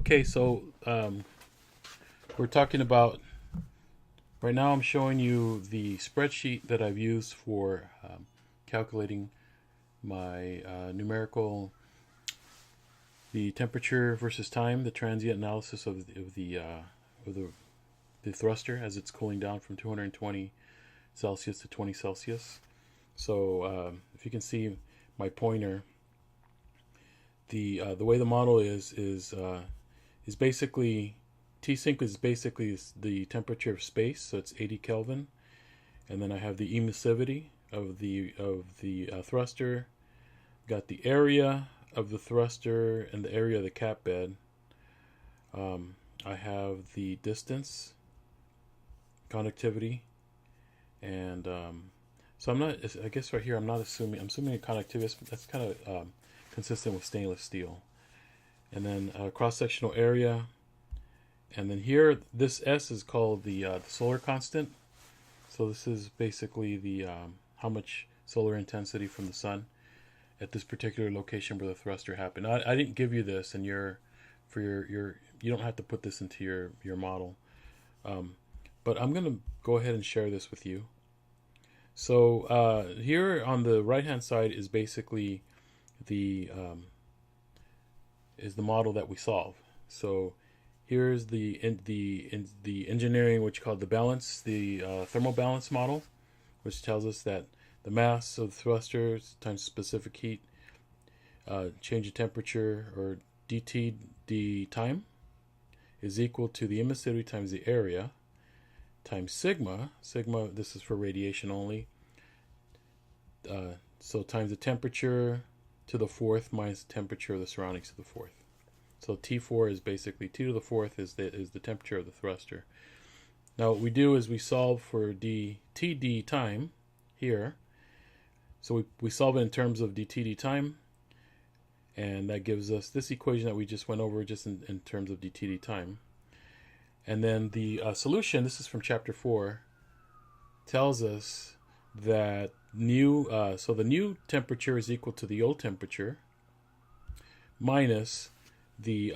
Okay, so we're talking about right now. I'm showing you the spreadsheet that I've used for calculating my numerical, the temperature versus time, the transient analysis of the thruster as it's cooling down from 220 Celsius to 20 Celsius. So if you can see my pointer, the way the model is basically T-sync is basically the temperature of space, so it's 80 Kelvin, and then I have the emissivity of the thruster, got the area of the thruster and the area of the cap bed. I have the distance, conductivity, and so I'm not. I guess right here I'm not assuming. I'm assuming a conductivity. That's kind of consistent with stainless steel, and then cross-sectional area. And then here, this S is called the solar constant. So this is basically the how much solar intensity from the sun at this particular location where the thruster happened. I didn't give you this, and you don't have to put this into your model. But I'm gonna go ahead and share this with you. So here on the right hand side is basically the model that we solve. So here's the engineering, which is called the balance, the thermal balance model, which tells us that the mass of the thruster times specific heat, change of temperature, or dT d time, is equal to the emissivity times the area times sigma. Sigma, this is for radiation only. So times the temperature to the fourth minus the temperature of the surroundings to the fourth. So T4 is basically T to the fourth is the temperature of the thruster. Now what we do is we solve for dTd time here. So we solve it in terms of dTd time, and that gives us this equation that we just went over just in terms of dTd time. And then the solution, this is from chapter 4, tells us that so the new temperature is equal to the old temperature minus the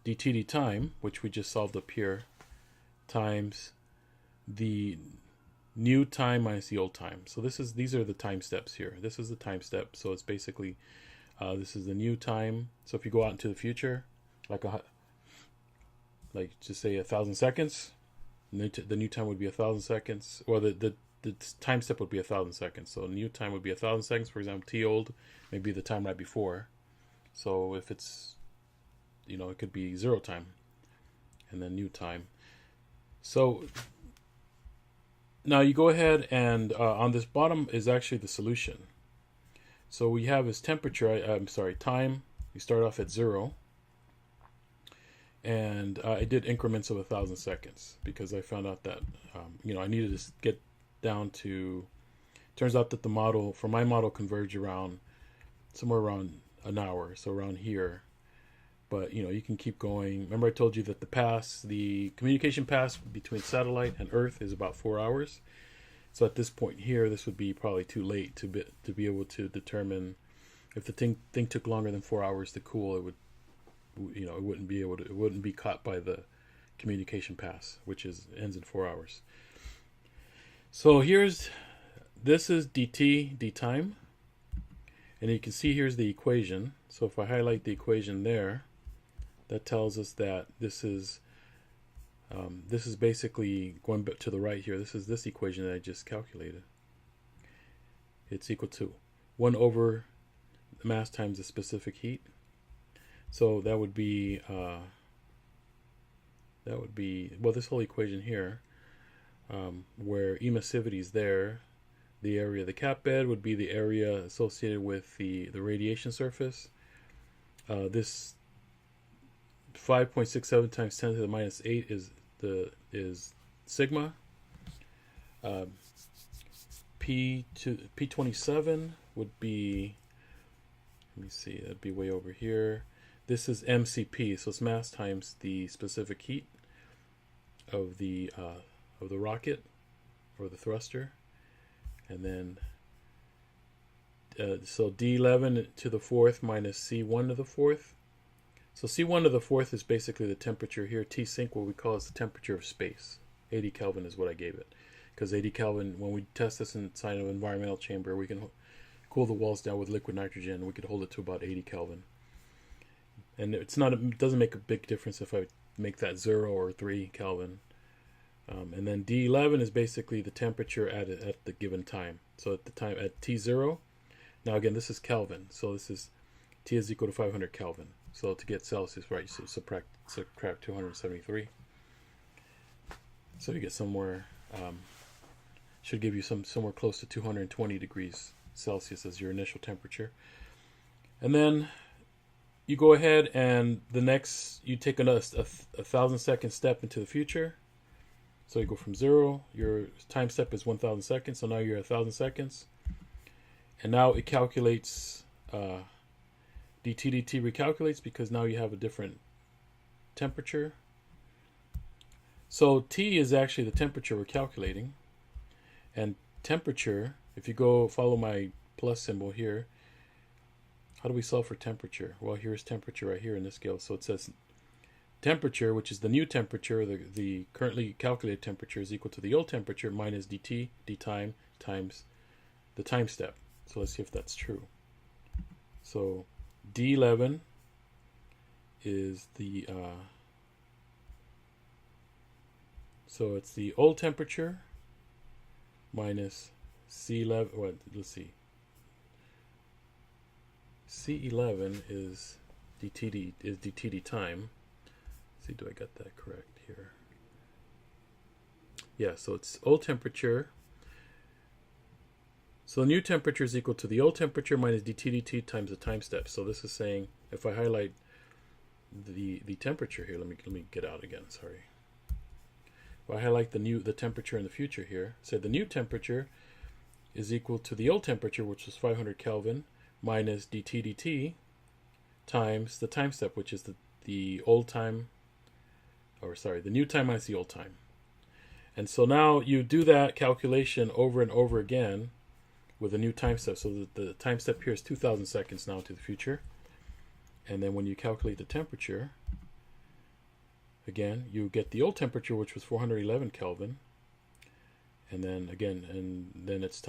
dTd time, which we just solved up here, times the new time minus the old time. So these are the time steps here. This is the time step. So it's basically this is the new time. So if you go out into the future, like just say 1,000 seconds, the new time would be 1,000 seconds, or the time step would be 1,000 seconds. So new time would be 1,000 seconds. For example, T old may be the time right before. So if it's it could be 0 time and then new time. So now you go ahead and on this bottom is actually the solution. So we have is temperature, time. You start off at 0. And I did increments of 1,000 seconds because I found out that, I needed to get down to, turns out that the model, for my model, converged somewhere around an hour. So around here. But, you can keep going. Remember I told you that the communication pass between satellite and Earth is about 4 hours. So at this point here, this would be probably too late to be able to determine if the thing took longer than 4 hours to cool, it wouldn't be caught by the communication pass, which ends in 4 hours. So this is d time. And you can see here's the equation. So if I highlight the equation there, that tells us that this is basically going back to the right here. This is this equation that I just calculated. It's equal to 1 over the mass times the specific heat. So that would be well, this whole equation here, where emissivity is there. The area of the cap bed would be the area associated with the radiation surface. This 5.67 times 10 to the minus 8 is sigma. P27 would be, let me see, that'd be way over here. This is MCP, so it's mass times the specific heat of the rocket or the thruster. And then so D11 to the fourth minus C1 to the fourth. So C1 to the fourth is basically the temperature here. T sync, what we call is the temperature of space. 80 Kelvin is what I gave it. Because 80 Kelvin, when we test this inside of an environmental chamber, we can cool the walls down with liquid nitrogen. We could hold it to about 80 Kelvin. And it doesn't make a big difference if I make that 0 or 3 Kelvin. And then D11 is basically the temperature at the given time. So at the time at T0, now again this is Kelvin. So this is T is equal to 500 Kelvin. So to get Celsius, right, so subtract 273. So you get somewhere, should give you somewhere close to 220 degrees Celsius as your initial temperature. And then you go ahead and you take a 1,000-second step into the future. So you go from 0, your time step is 1,000 seconds, so now you're at 1,000 seconds. And now it calculates, dt recalculates because now you have a different temperature. So T is actually the temperature we're calculating. And temperature, if you go follow my plus symbol here, how do we solve for temperature? Well, here's temperature right here in this scale. So it says temperature, which is the new temperature, the currently calculated temperature, is equal to the old temperature minus dt, d time, times the time step. So let's see if that's true. So D11 is the, so it's the old temperature minus C11, what, let's see. C11 is dTd time. Let's see, do I get that correct here? Yeah, so it's old temperature. So the new temperature is equal to the old temperature minus dT times the time step. So this is saying, if I highlight the temperature here, let me get out again, sorry. If I highlight the temperature in the future here, say the new temperature is equal to the old temperature, which is 500 Kelvin, minus dT times the time step, which is the old time, or sorry, the new time minus the old time. And so now you do that calculation over and over again with a new time step. So the time step here is 2,000 seconds now to the future. And then when you calculate the temperature, again, you get the old temperature, which was 411 Kelvin. And then again, it's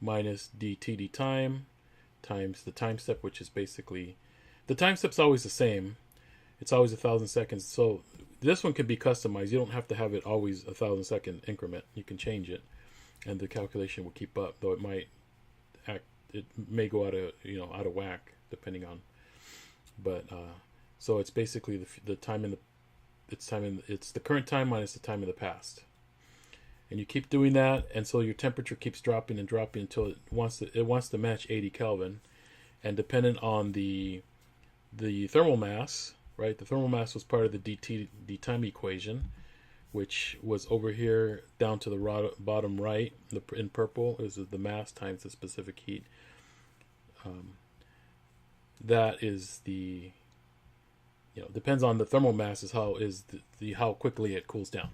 minus dTd time times the time step, which is basically, the time step's always the same. It's always 1,000 seconds. So this one can be customized. You don't have to have it always 1,000 second increment. You can change it, and the calculation will keep up. Though it may go out of whack depending on. But so it's basically the time in it's the current time minus the time in the past. And you keep doing that, and so your temperature keeps dropping and dropping until it wants to match 80 Kelvin. And dependent on the thermal mass, right? The thermal mass was part of the d time equation, which was over here down to the bottom right. In purple is the mass times the specific heat. That is the, depends on the thermal mass is how quickly it cools down.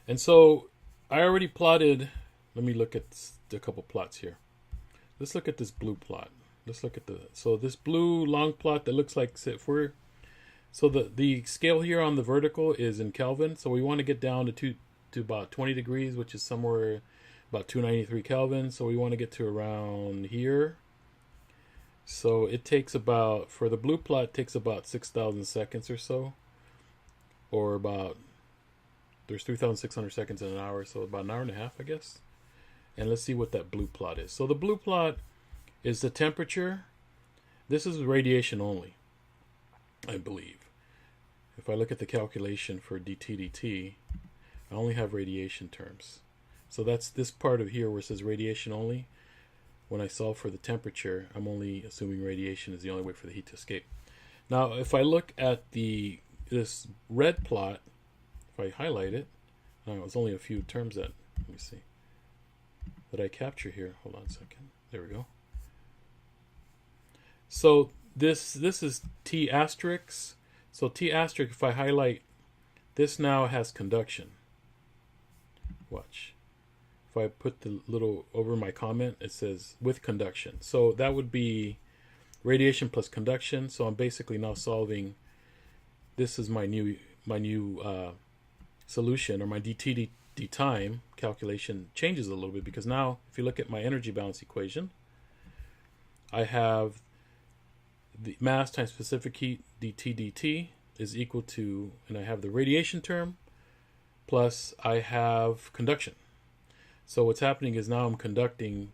And so I already plotted, let me look at a couple plots here. Let's look at this blue plot. Let's look at so this blue long plot that looks like, so the scale here on the vertical is in Kelvin. So we want to get down to about 20 degrees, which is somewhere about 293 Kelvin. So we want to get to around here. So it takes about, for the blue plot, it takes about 6,000 seconds or so, or about, there's 3,600 seconds in an hour, so about an hour and a half, I guess. And let's see what that blue plot is. So the blue plot is the temperature. This is radiation only, I believe. If I look at the calculation for dT, I only have radiation terms. So that's this part of here where it says radiation only. When I solve for the temperature, I'm only assuming radiation is the only way for the heat to escape. Now, if I look at this red plot, if I highlight it, no, it's only a few terms let me see, that I capture here. Hold on a second. There we go. So this is T asterisk. So T asterisk, if I highlight, this now has conduction. Watch. If I put the little over my comment, it says with conduction. So that would be radiation plus conduction. So I'm basically now solving. This is my new solution, or my dT time calculation changes a little bit, because now if you look at my energy balance equation, I have the mass times specific heat dT dt is equal to, and I have the radiation term plus I have conduction. So what's happening is now I'm conducting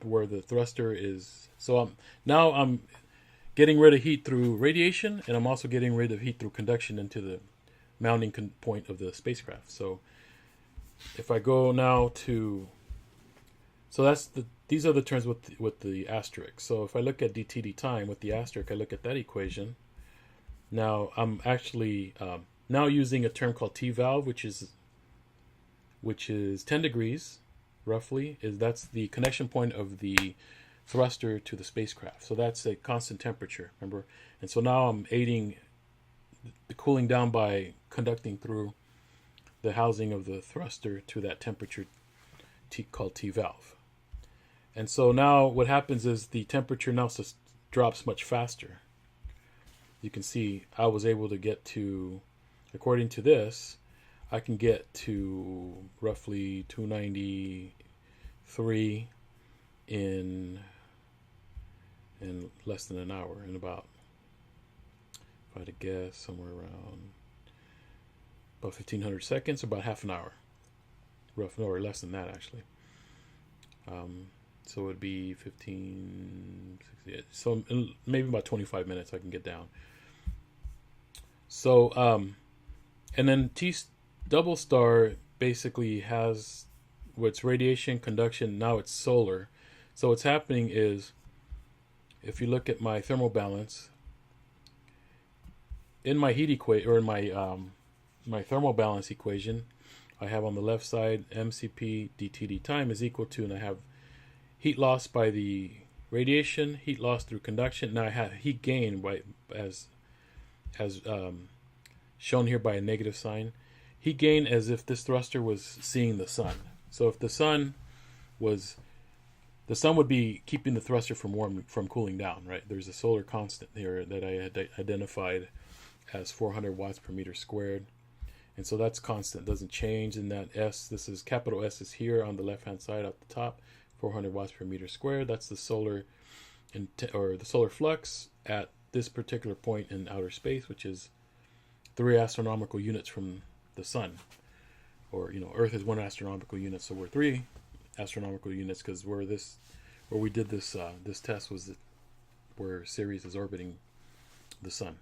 where the thruster is. So I'm getting rid of heat through radiation, and I'm also getting rid of heat through conduction into the mounting point of the spacecraft. So if I go now to, so these are the terms with the asterisk. So if I look at dT time with the asterisk, I look at that equation. Now I'm actually now using a term called T valve, which is 10 degrees roughly. That's the connection point of the thruster to the spacecraft. So that's a constant temperature, remember? And so now I'm aiding the cooling down by conducting through the housing of the thruster to that temperature called T valve. And so now what happens is the temperature now drops much faster. You can see I was able to get to, according to this, I can get to roughly 293 in less than an hour, in about, if I had to guess, somewhere around about 1500 seconds, about half an hour, or less than that actually. So it would be 15, 68. So maybe about 25 minutes I can get down. So, and then T double star basically has what's radiation, conduction, now it's solar. So what's happening is, if you look at my thermal balance, in my heat equation, or in my thermal balance equation, I have on the left side MCP dTd time is equal to, and I have heat loss by the radiation, heat loss through conduction. Now I have heat gain as shown here by a negative sign. Heat gain as if this thruster was seeing the sun. So if the sun would be keeping the thruster from cooling down, right? There's a solar constant here that I had identified as 400 watts per meter squared. And so that's constant, doesn't change. And that S, this is capital S, is here on the left-hand side at the top, 400 watts per meter squared. That's the solar the solar flux at this particular point in outer space, which is 3 astronomical units from the sun. Or, Earth is 1 astronomical unit, so we're 3 astronomical units, because where we did this test was where Ceres is orbiting the sun.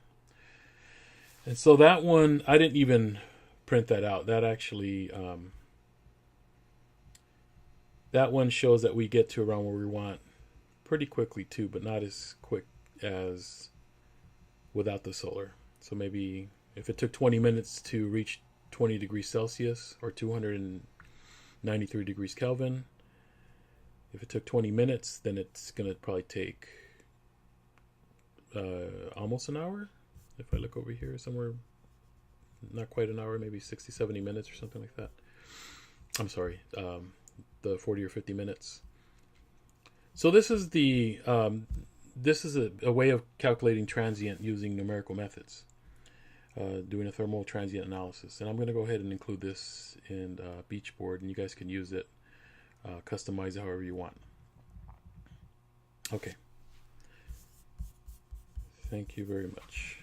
And so that one, I didn't even print that out. That actually, that one shows that we get to around where we want pretty quickly too, but not as quick as without the solar. So maybe if it took 20 minutes to reach 20 degrees Celsius or 293 degrees Kelvin, if it took 20 minutes, then it's going to probably take almost an hour. If I look over here, somewhere, not quite an hour, maybe 60, 70 minutes or something like that. I'm sorry, the 40 or 50 minutes. So this is a way of calculating transient using numerical methods, doing a thermal transient analysis. And I'm going to go ahead and include this in Beachboard, and you guys can use it, customize it however you want. Okay. Thank you very much.